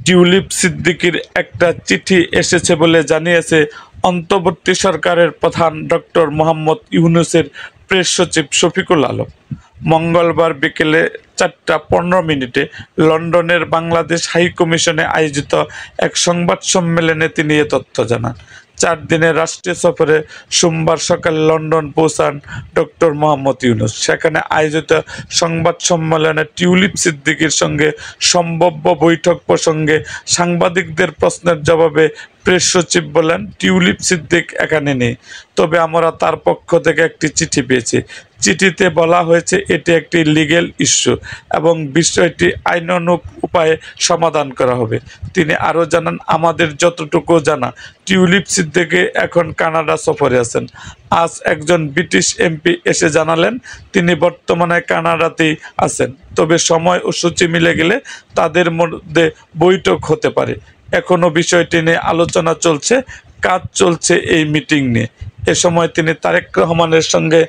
Tulip সিদ্দিকীর একটা চিঠি এসেছে বলে জানিয়েছে অন্তর্বর্তী সরকারের প্রধান ডক্টর মোহাম্মদ ইউনূসের প্রেস সচিব শফিকুল আলম। মঙ্গলবার বিকেলে 4টা 15 মিনিটে লন্ডনের বাংলাদেশ হাই কমিশনে আয়োজিত এক সংবাদ সম্মেলনে তিনি এ তথ্য জানান। 4 দিনের রাষ্ট্রীয় সফরে সোমবার সকালে লন্ডন পৌঁছান ডক্টর মোহাম্মদ ইউনূস। সেখানে আয়োজিত সংবাদ সম্মেলনে টিউলিপ সিদ্দিকীর সঙ্গে সম্ভাব্য বৈঠক প্রসঙ্গে সাংবাদিকদের প্রশ্নের জবাবে প্রেস সচিব বলেন, টিউলিপ সিদ্দিক এখানে নেই, তবে আমরা তার পক্ষ থেকে একটি চিঠি পেয়েছি। চিঠিতে বলা হয়েছে এটি একটি লিগ্যাল ইস্যু এবং বিষয়টি আইনানুগ উপায়ে সমাধান করা হবে। তিনি আরও জানান, আমাদের যতটুকু জানা টিউলিপ সিদ্দিকী এখন কানাডা সফরে আছেন। আজ একজন ব্রিটিশ এমপি এসে জানালেন তিনি বর্তমানে কানাডাতেই আছেন, তবে সময় ও সূচি মিলে গেলে তাদের মধ্যে বৈঠক হতে পারে। এখনও বিষয়টি নিয়ে আলোচনা চলছে, কাজ চলছে এই মিটিং নিয়ে। এ সময় তিনি তারেক রহমানের সঙ্গে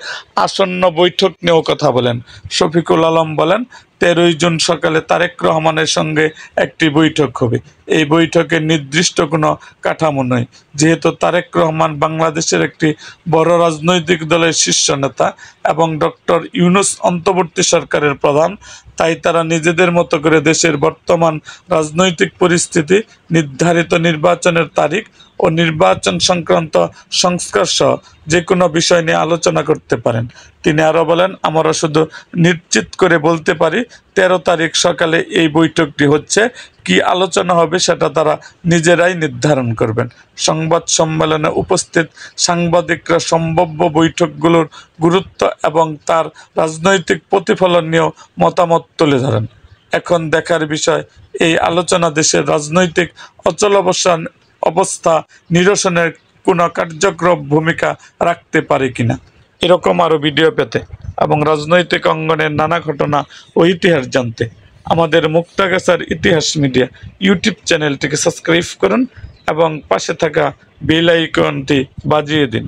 আসন্ন বৈঠক নিয়েও কথা বলেন। শফিকুল আলম বলেন, 13ই জুন সকালে তারেক রহমানের সঙ্গে একটি বৈঠক হবে। এই বৈঠকে নির্দিষ্ট কোনো কাঠামো নয়। যেহেতু তারেক রহমান বাংলাদেশের একটি বড় রাজনৈতিক দলের শীর্ষ নেতা এবং ডক্টর ইউনূস অন্তর্বর্তী সরকারের প্রধান, তাই তারা নিজেদের মতো করে দেশের বর্তমান রাজনৈতিক পরিস্থিতি, নির্ধারিত নির্বাচনের তারিখ ও নির্বাচন সংক্রান্ত সংস্কার সহ যে কোনো বিষয় নিয়ে আলোচনা করতে পারেন। তিনি আরও বলেন, আমরা শুধু নিশ্চিত করে বলতে পারি 13 তারিখ সকালে এই বৈঠকটি হচ্ছে। কি আলোচনা হবে সেটা তারা নিজেরাই নির্ধারণ করবেন। সংবাদ সম্মেলনে উপস্থিত সাংবাদিকরা সম্ভাব্য বৈঠকগুলোর গুরুত্ব এবং তার রাজনৈতিক প্রতিফলন নিয়েও মতামত তুলে ধরেন। এখন দেখার বিষয় এই আলোচনা দেশের রাজনৈতিক অবস্থা নিরসনের কোনো কার্যকর ভূমিকা রাখতে পারে কিনা। এরকম আরও ভিডিও পেতে এবং রাজনৈতিক অঙ্গনের নানা ঘটনা ও ইতিহাস জানতে আমাদের মুক্তাগাছার ইতিহাস মিডিয়া ইউটিউব চ্যানেলটিকে সাবস্ক্রাইব করুন এবং পাশে থাকা বেল আইকনটি বাজিয়ে দিন।